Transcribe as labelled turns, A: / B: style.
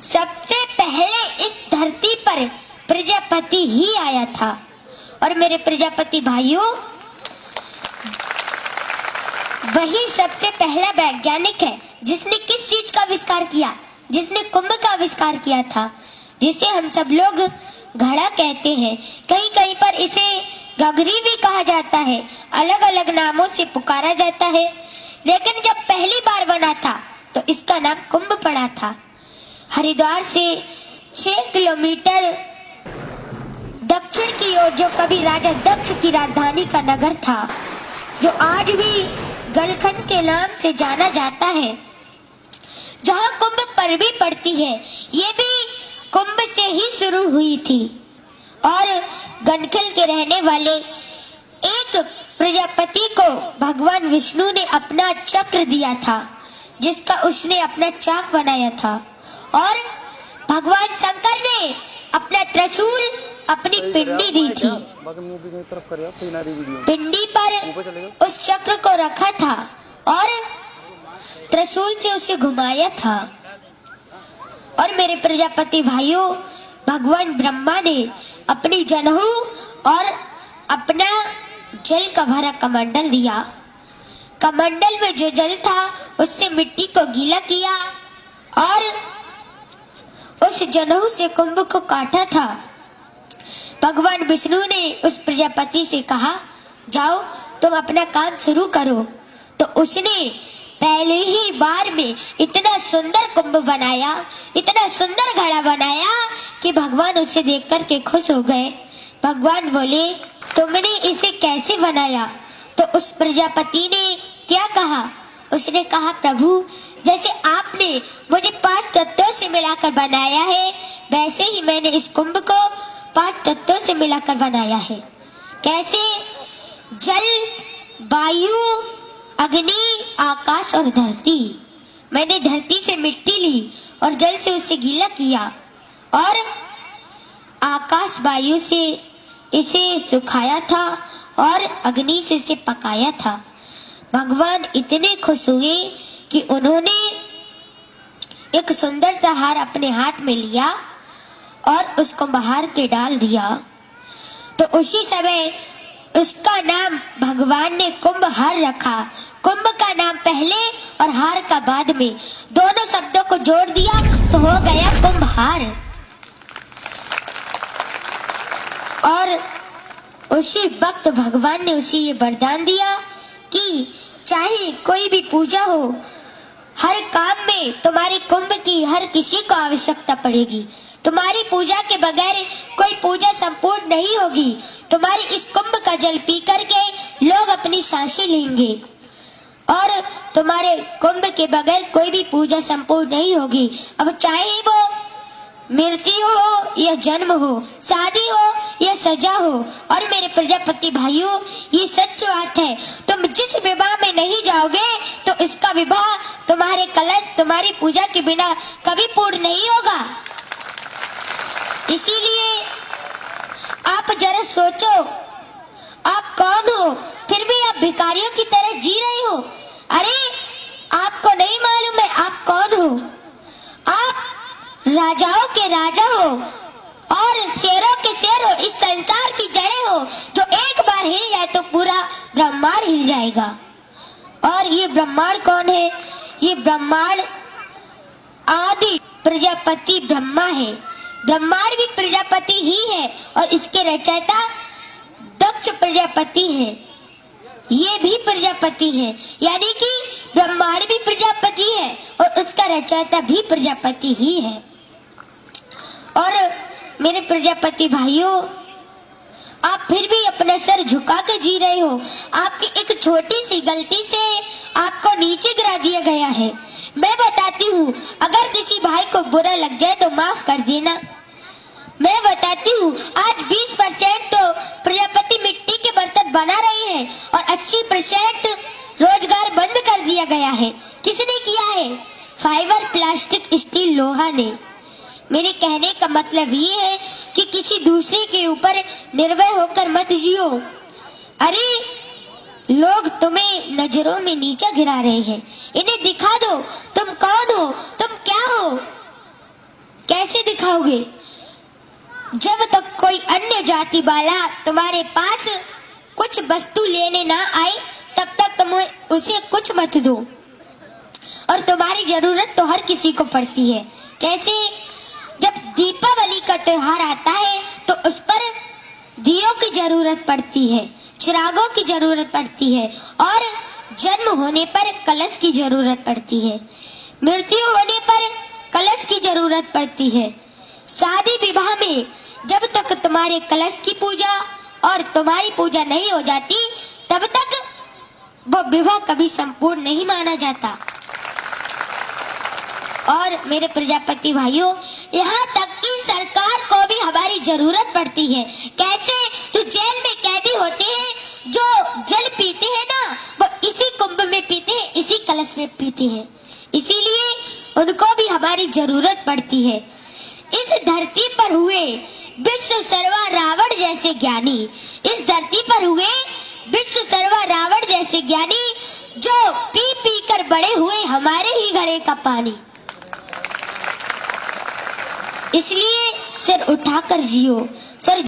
A: सबसे पहले इस धरती पर प्रजापति ही आया था। और मेरे प्रजापति भाइयों, वही सबसे पहला वैज्ञानिक है जिसने किस चीज का आविष्कार किया? जिसने कुंभ का आविष्कार किया था, जिसे हम सब लोग घड़ा कहते हैं। कहीं कहीं पर इसे गगरी भी कहा जाता है, अलग अलग नामों से पुकारा जाता है। लेकिन जब पहली बार बना था तो इसका नाम कुंभ पड़ा था। हरिद्वार से 6 किलोमीटर दक्षिण की ओर जो कभी राजा दक्ष की राजधानी का नगर था, जो आज भी गलखंड के नाम से जाना जाता है, जहाँ कुंभ परवी पड़ती है, ये भी कुंभ से ही शुरू हुई थी। और गनखिल के रहने वाले एक प्रजापति को भगवान विष्णु ने अपना चक्र दिया था, जिसका उसने अपना चाक बनाया था। और भगवान शंकर ने अपना त्रिशूल, अपनी पिंडी दी थी। पिंडी पर उस चक्र को रखा था और त्रिशूल से उसे घुमाया था। और मेरे प्रजापति भाइयों, भगवान ब्रह्मा ने अपनी जनेऊ और अपना जल का भरा कमंडल दिया। कमंडल में जो जल था उससे मिट्टी को गीला किया और उस जनेऊ से कुंभ को काटा था। भगवान विष्णु ने उस प्रजापति से कहा, जाओ तुम अपना काम शुरू करो। तो उसने पहले ही बार में इतना सुंदर कुंभ बनाया, इतना सुंदर घड़ा बनाया कि भगवान उसे देख कर के खुश हो गए। भगवान बोले, तुमने इसे कैसे बनाया? तो उस प्रजापति ने क्या कहा? उसने कहा, प्रभु, जैसे आपने मुझे 5 तत्वों से मिलाकर बनाया है, वैसे ही मैंने इस कुंभ को 5 तत्वों से मिलाकर बनाया है। कैसे? जल, वायु, अग्नि, आकाश और धरती। मैंने धरती से मिट्टी ली और जल से उसे गीला किया और आकाश वायु से इसे सुखाया था और अग्नि से इसे पकाया था। भगवान इतने खुश हुए कि उन्होंने एक सुंदर सा हार अपने हाथ में लिया और उसको बाहर के डाल दिया। तो उसी समय उसका नाम भगवान ने कुंभ हार रखा। कुंभ का नाम पहले और हार का बाद में, दोनों शब्दों को जोड़ दिया तो हो गया कुंभ हार। और उसी वक्त भगवान ने उसे ये वरदान दिया कि चाहे कोई भी पूजा हो, हर काम में तुम्हारी कुंभ की हर किसी को आवश्यकता पड़ेगी। तुम्हारी पूजा के बगैर कोई पूजा संपूर्ण नहीं होगी। तुम्हारी इस कुंभ का जल पी करके लोग अपनी सांसें लेंगे और तुम्हारे कुंभ के बगैर कोई भी पूजा संपूर्ण नहीं होगी। अब चाहे वो मृत्यु हो या जन्म हो, शादी हो या सजा हो। और मेरे प्रजापति भाइयों, ये सच बात है, तुम जिस विवाह में नहीं जाओगे तो इसका विवाह, तुम्हारे कलश, तुम्हारी पूजा के बिना कभी पूर्ण नहीं होगा। इसीलिए आप जरा सोचो, आप कौन हो, फिर भी आप भिखारियों की तरह जी रहे हो। अरे आपको नहीं मालूम है आप कौन हो? आप राजाओं के राजा हो और शेरों के शेर हो, इस संसार की जड़ें हो। जो एक बार हिल जाए तो पूरा ब्रह्मांड हिल जाएगा। और ये ब्रह्मांड कौन है? ये ब्रह्मांड आदि प्रजापति ब्रह्मा है। ब्रह्मांड भी प्रजापति ही है और इसके रचयिता दक्ष प्रजापति है। ये भी प्रजापति है, यानी कि ब्रह्मांड भी प्रजापति है और उसका रचयिता भी प्रजापति ही है। और मेरे प्रजापति भाइयों, आप फिर भी अपना सर झुका के जी रहे हो। आपकी एक छोटी सी गलती से आपको नीचे गिरा दिया गया है। मैं बताती हूँ, अगर किसी भाई को बुरा लग जाए तो माफ कर देना। मैं बताती हूँ, आज 20% तो प्रजापति मिट्टी के बर्तन बना रहे हैं और 80% रोजगार बंद कर दिया गया है। किसने किया है? फाइबर, प्लास्टिक, स्टील, लोहा ने। मेरे कहने का मतलब ये है कि किसी दूसरे के ऊपर निर्भय होकर मत जियो। अरे लोग तुम्हें नजरों में नीचा गिरा रहे हैं, इन्हें दिखा दो तुम कौन हो, तुम क्या हो। खाओगे? जब तक कोई अन्य जाति वाला तुम्हारे पास कुछ वस्तु लेने ना आए तब तक तुम उसे कुछ मत दो। और तुम्हारी जरूरत तो हर किसी को पड़ती है। कैसे? जब दीपावली का त्योहार आता है तो उस पर दियों की जरूरत पड़ती है, चिरागों की जरूरत पड़ती है, और जन्म होने पर कलश की जरूरत पड़ती है, मृत्यु होने पर कलश की जरूरत पड़ती है। शादी विवाह में जब तक तुम्हारे कलश की पूजा और तुम्हारी पूजा नहीं हो जाती तब तक वो विवाह कभी संपूर्ण नहीं माना जाता। और मेरे प्रजापति भाइयों, यहाँ तक कि सरकार को भी हमारी जरूरत पड़ती है। कैसे? जो जेल में कैदी होते हैं, जो जल पीते हैं ना, वो इसी कुंभ में पीते हैं, इसी कलश में पीते हैं। इसीलिए उनको भी हमारी जरूरत पड़ती है। इस धरती पर हुए विश्व सर्वा रावण जैसे ज्ञानी, इस धरती पर हुए विश्व सर्वा रावण जैसे ज्ञानी, जो पी पी कर बड़े हुए हमारे ही गले का पानी। इसलिए सिर उठाकर जियो। सर